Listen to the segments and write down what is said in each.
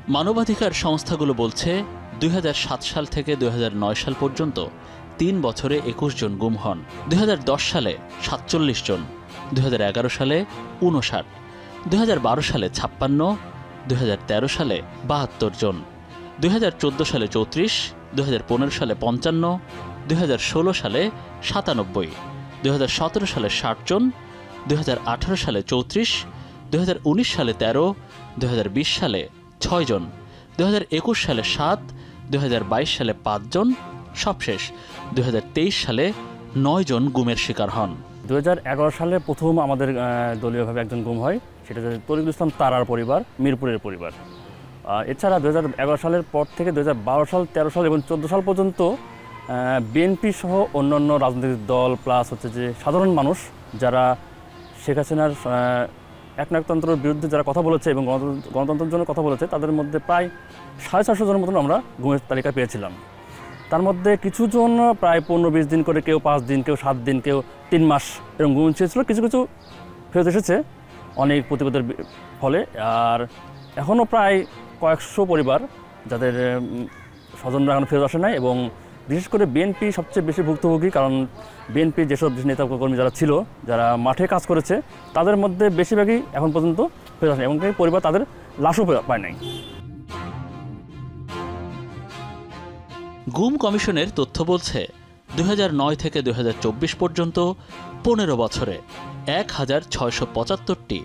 মানবাধিকার সংস্থাগুলো বলছে ২০০৭ সাল থেকে ২০০৯ সাল পর্যন্ত ৩ বছরে ২১ জন গুম হন। ২০১০ সালে ৪৭ জন, ২০১১ সালে ৫৯, ২০১২ সালে ৫৬, ২০১৩ সালে ৭২ জন, ২০১৪ সালে ৩৪, ২০১৫ সালে ৫৫, ২০১৬ সালে ৯৭, ২০১৭ সালে ৬০ জন, ২০১৮ সালে ৩৪, ২০১৯ সালে ১৩, ২০২০ সালে ৬ জন, ২০২১ সালে ৭, ২০২২ সালে ৫ জন, সবশেষ ২০২৩ সালে ৯ জন গুমের শিকার হন। ২০১১ সালে প্রথম আমাদের দলীয়ভাবে একজন গুম হয়, সেটা হচ্ছে তরিকুল ইসলাম তারার পরিবার, মিরপুরের পরিবার। এছাড়া ২০১১ সালের পর থেকে ২০১২ সাল, ১৩ সাল এবং ১৪ সাল পর্যন্ত বিএনপি সহ অন্যান্য রাজনৈতিক দল প্লাস হচ্ছে যে সাধারণ মানুষ যারা শেখ হাসিনার একনায়কতন্ত্রের বিরুদ্ধে যারা কথা বলেছে এবং গণতন্ত্রের জন্য কথা বলেছে, তাদের মধ্যে প্রায় ৪৫০ জনের মতন আমরা গুমের তালিকা পেয়েছিলাম। তার মধ্যে কিছু জন প্রায় ১৫-২০ দিন করে, কেউ ৫ দিন, কেউ 7 দিন, কেউ ৩ মাস এরকম গুম ছিল। কিছু কিছু ফেরত এসেছে অনেক প্রতিবাদের ফলে। আর এখনও প্রায় কয়েকশো পরিবার যাদের স্বজনরা এখনো ফেরত আসে নাই, এবং বিশেষ করে বিএনপি সবচেয়ে বেশি ভুক্তভোগী, কারণ বিএনপি যেসব নেতাকর্মী যারা ছিল, যারা মাঠে কাজ করেছে, তাদের মধ্যে বেশিরভাগই এখন পর্যন্ত ফেরত আসে, এমনকি পরিবার তাদের লাশও পায় নাই। গুম কমিশনের তথ্য বলছে ২০০৯ থেকে ২০২৪ পর্যন্ত ১৫ বছরে ১,৬৭৫টি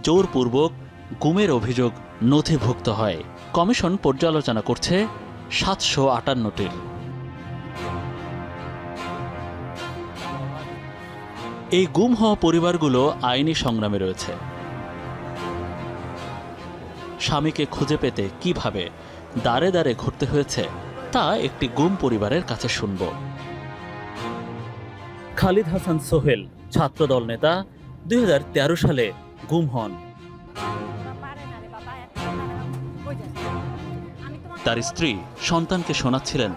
জোরপূর্বক গুমের অভিযোগ নথিভুক্ত হয়। কমিশন পর্যালোচনা করছে ৭৫৮টির। এই গুম হওয়া পরিবারগুলো আইনি সংগ্রামে রয়েছে। স্বামীকে খুঁজে পেতে কিভাবে দাঁড়ে দাঁড়ে ঘুরতে হয়েছে তা একটি গুম পরিবারের কাছে শুনব। খালিদ হাসান সোহেল ছাত্রদল নেতা, ২০১৩ সালে গুম হন। তার স্ত্রী সন্তানকে শোনাচ্ছিলেন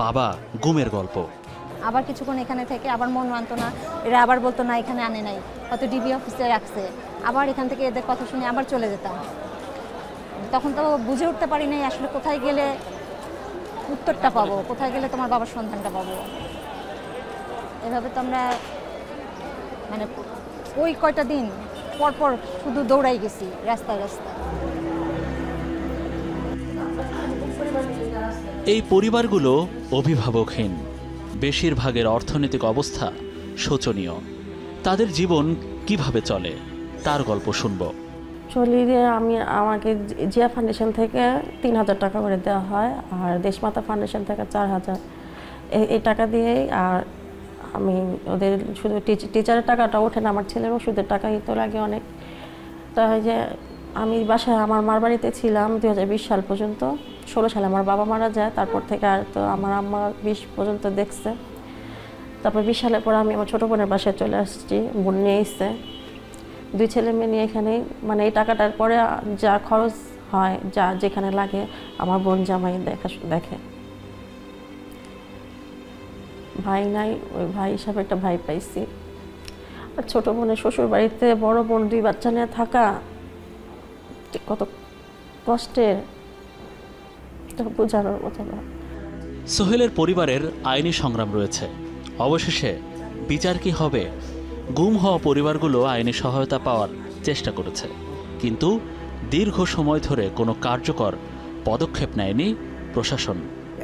বাবা গুমের গল্প। আবার কিছুক্ষণ এখানে থেকে আবার মন মানতো না, এরা আবার বলতো না এখানে আনে নাই, হয়তো ডিবি অফিসে রাখছে, আবার এখান থেকে এদের কথা শুনে আবার চলে যেতাম। তখন তো বুঝে উঠতে পারি নাই আসলে কোথায় গেলে উত্তরটা পাবো, কোথায় গেলে তোমার বাবার সন্ধানটা পাবো। এভাবে তো আমরা মানে ওই কয়টা দিন পরপর শুধু দৌড়াই গেছি রাস্তায় রাস্তায়। এই পরিবারগুলো অভিভাবকহীন, বেশিরভাগের অর্থনৈতিক অবস্থা শোচনীয়। তাদের জীবন কিভাবে চলে তার গল্প শুনব। চলিয়ে আমাকে জিয়া ফাউন্ডেশন থেকে ৩,০০০ টাকা করে দেওয়া হয়, আর দেশমাতা ফাউন্ডেশন থেকে ৪,০০০। এই টাকা দিয়েই আর আমি ওদের শুধু টিচারের টাকাটা ওঠে না, আমার ছেলেরও সুদের টাকাই তো লাগে অনেক। তাই যে আমি বাসায় আমার মার বাড়িতে ছিলাম ২০২০ সাল পর্যন্ত। ১৬ সালে আমার বাবা মারা যায়, তারপর থেকে আর তো আমার আম্মা ২০ পর্যন্ত দেখছে। তারপর ২০ সালের পর আমি আমার ছোটো বোনের বাসায় চলে আসছি, বোন নিয়ে এসছে। 2 ছেলে মেয়ে নিয়ে এখানে, মানে এই টাকাটার পরে যা খরচ হয়, যা যেখানে লাগে আমার বোন জামাই দেখে। ভাই নাই, ওই ভাই হিসাবে একটা ভাই পাইছি। আর ছোটো বোনের শ্বশুর বাড়িতে বড় বোন 2 বাচ্চা নিয়ে থাকা কত কষ্টের, বোঝানোর মতো না। সোহেলের পরিবারের আইনি সংগ্রাম রয়েছে। অবশেষে বিচার কি হবে? গুম হওয়া পরিবারগুলো আইনি সহায়তা পাওয়ার চেষ্টা করেছে, কিন্তু দীর্ঘ সময় ধরে কোনো কার্যকর পদক্ষেপ নেয়নি প্রশাসন।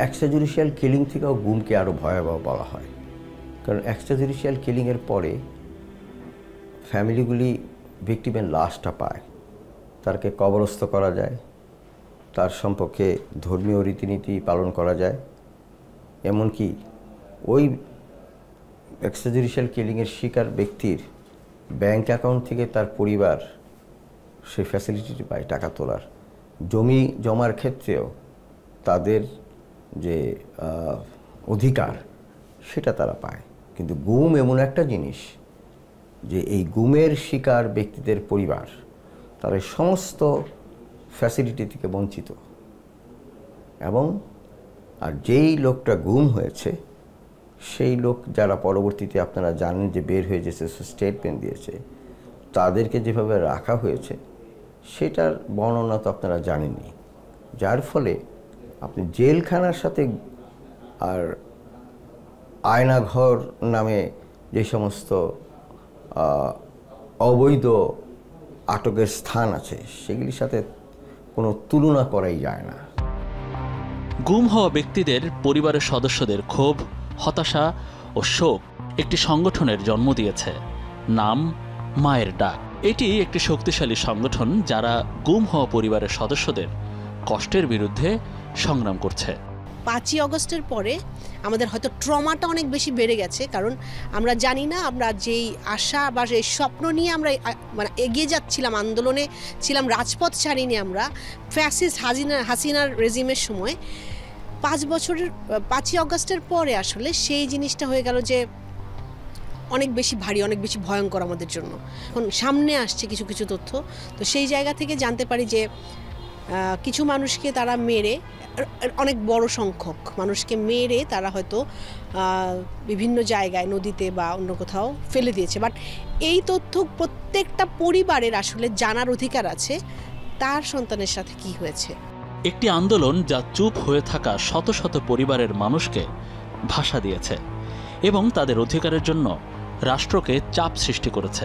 এক্সট্রাজুডিশিয়াল কিলিং থেকেও গুমকে আরও ভয়াবহ বলা হয়, কারণ এক্সট্রাজুডিশিয়াল কিলিংয়ের পরে ফ্যামিলিগুলি ভিকটিমের লাশটা পায়, তাকে কবরস্থ করা যায়, তার সম্পর্কে ধর্মীয় রীতিনীতি পালন করা যায়। এমনকি ওই এক্সট্রাজুডিশিয়াল কিলিংয়ের শিকার ব্যক্তির ব্যাংক অ্যাকাউন্ট থেকে তার পরিবার সেই ফ্যাসিলিটিটি পায় টাকা তোলার। জমি জমার ক্ষেত্রেও তাদের যে অধিকার সেটা তারা পায়। কিন্তু গুম এমন একটা জিনিস যে এই গুমের শিকার ব্যক্তিদের পরিবার তারা সমস্ত ফ্যাসিলিটি থেকে বঞ্চিত। এবং আর যেই লোকটা গুম হয়েছে সেই লোক যারা পরবর্তীতে আপনারা জানেন যে বের হয়ে যেছে, স্টেটমেন্ট দিয়েছে, তাদেরকে যেভাবে রাখা হয়েছে সেটার বর্ণনা তো আপনারা জানেনই, যার ফলে আপনি জেলখানার সাথে আর আয়নাঘর নামে যে সমস্ত অবৈধ আটকের স্থান আছে সেগুলির সাথে কোনো তুলনা করাই যায় না। গুম হওয়া ব্যক্তিদের পরিবারের সদস্যদের ক্ষোভ, হতাশা ও শোক একটি সংগঠনের জন্ম দিয়েছে, নাম মায়ের ডাক। এটি একটি শক্তিশালী সংগঠন যারা গুম হওয়া পরিবারের সদস্যদের কষ্টের বিরুদ্ধে সংগ্রাম করছে। 5ই আগস্টের পরে আমাদের হয়তো ট্রমাটা অনেক বেশি বেড়ে গেছে, কারণ আমরা জানি না আমরা যেই আশা বা এই স্বপ্ন নিয়ে আমরা মানে এগিয়ে যাচ্ছিলাম, আন্দোলনে ছিলাম, রাজপথ ছাড়িনি আমরা ফ্যাসিস্ট হাসিনার রেজিমের সময়। 5ই আগস্টের পরে আসলে সেই জিনিসটা হয়ে গেল যে অনেক বেশি ভারী, অনেক বেশি ভয়ঙ্কর আমাদের জন্য। এখন সামনে আসছে কিছু কিছু তথ্য, তো সেই জায়গা থেকে জানতে পারি যে কিছু মানুষকে তারা মেরে, অনেক বড় সংখ্যক মানুষকে মেরে তারা হয়তো বিভিন্ন জায়গায় নদীতে বা অন্য কোথাও ফেলে দিয়েছে। বাট এই তথ্য প্রত্যেকটা পরিবারের আসলে জানার অধিকার আছে তার সন্তানের সাথে কি হয়েছে। একটি আন্দোলন যা চুপ হয়ে থাকা শত শত পরিবারের মানুষকে ভাষা দিয়েছে এবং তাদের অধিকারের জন্য রাষ্ট্রকে চাপ সৃষ্টি করেছে।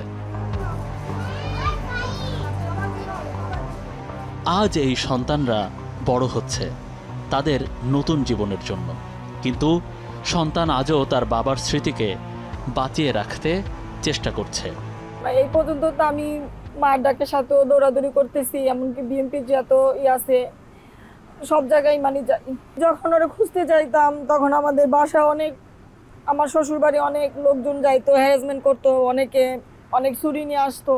আজ এই সন্তানরা বড় হচ্ছে তাদের নতুন জীবনের জন্য, কিন্তু সন্তান আজও তার বাবার স্মৃতিকে বাঁচিয়ে রাখতে চেষ্টা করছে। এই পর্যন্ত তো আমি মায়ের ডাকের সাথে দৌড়াদৌড়ি করতেছি, এমনকি বিএনপির যত আছে সব জায়গায় মানে যাই। যখন ওরা খুঁজতে যাইতাম তখন আমাদের বাসা অনেক, আমার শ্বশুর বাড়ি অনেক লোকজন যাইতো, হ্যারাসমেন্ট করতো, অনেক ছুরি নিয়ে আসতো।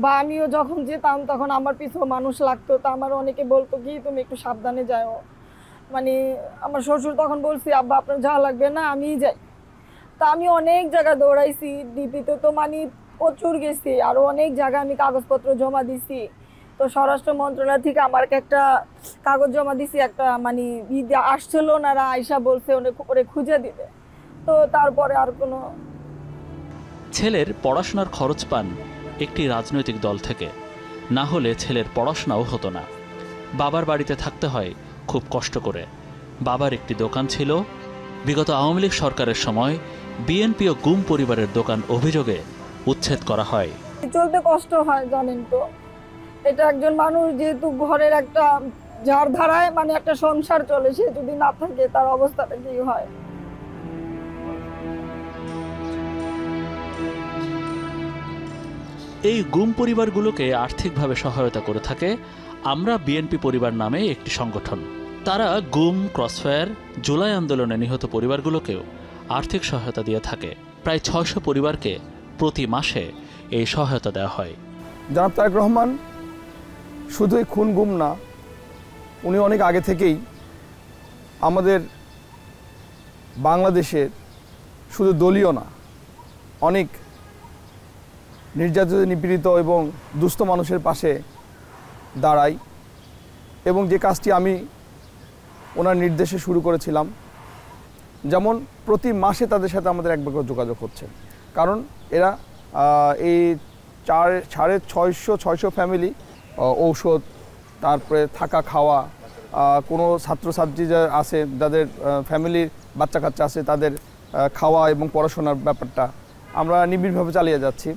বা আমিও যখন যেতাম তখন আমার পিছু মানুষ লাগতো, তা আমার অনেকে বলতো কি তুমি একটু সাবধানে যাও। মানে আমার শ্বশুর তখন বলছি আব্বা আপনার যাওয়া লাগবে না, আমিই যাই। তা আমি অনেক জায়গায় দৌড়াইছি, ডিপিতে তো মানে প্রচুর গেছি, আরও অনেক জায়গায় আমি কাগজপত্র জমা দিছি। তো স্বরাষ্ট্র মন্ত্রণালয় থেকে আমার একটা কাগজ জমা দিছি, একটা মানে আসছিল ওনারা, আয়সা বলছে ওরে খুঁজে দিতে। তো তারপরে আর কোনো। ছেলের পড়াশোনার খরচ পান একটি রাজনৈতিক দল থেকে, না হলে ছেলের পড়াশোনাও হতো না। বাবার বাড়িতে থাকতে হয় খুব কষ্ট করে। বাবার একটি দোকান ছিল, বিগত আওয়ামী লীগ সরকারের সময় বিএনপি ও গুম পরিবারের দোকান অভিযোগে উচ্ছেদ করা হয়। চলতে কষ্ট হয় জানেন তো, এটা একজন মানুষ যেহেতু ঘরের একটা যার ধারায় মানে একটা সংসার চলে, সে যদি না থাকে তার অবস্থাটা কি হয়। এই গুম পরিবারগুলোকে আর্থিকভাবে সহায়তা করে থাকে আমরা বিএনপি পরিবার নামে একটি সংগঠন। তারা গুম, ক্রসফায়ার, জুলাই আন্দোলনে নিহত পরিবারগুলোকেও আর্থিক সহায়তা দিয়ে থাকে। প্রায় 600 পরিবারকে প্রতি মাসে এই সহায়তা দেওয়া হয়। জনাব তারেক রহমান শুধুই খুন গুম না, উনি অনেক আগে থেকেই আমাদের বাংলাদেশের শুধু দলীয় না, অনেক নির্যাতিত, নিপীড়িত এবং দুস্থ মানুষের পাশে দাঁড়াই। এবং যে কাজটি আমি ওনার নির্দেশে শুরু করেছিলাম, যেমন প্রতি মাসে তাদের সাথে আমাদের একবার যোগাযোগ হচ্ছে, কারণ এরা এই 650 ফ্যামিলি ঔষধ, তারপরে থাকা খাওয়া, কোনো ছাত্রছাত্রী যা আছে যাদের ফ্যামিলির বাচ্চা কাচ্চা আছে তাদের খাওয়া এবং পড়াশোনার ব্যাপারটা আমরা নিবিড়ভাবে চালিয়ে যাচ্ছি।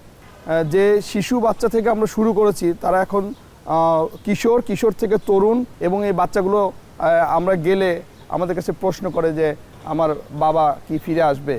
যে শিশু বাচ্চা থেকে আমরা শুরু করেছি তারা এখন কিশোর থেকে তরুণ, এবং এই বাচ্চাগুলো আমরা গেলে আমাদের কাছে প্রশ্ন করে যে আমার বাবা কি ফিরে আসবে।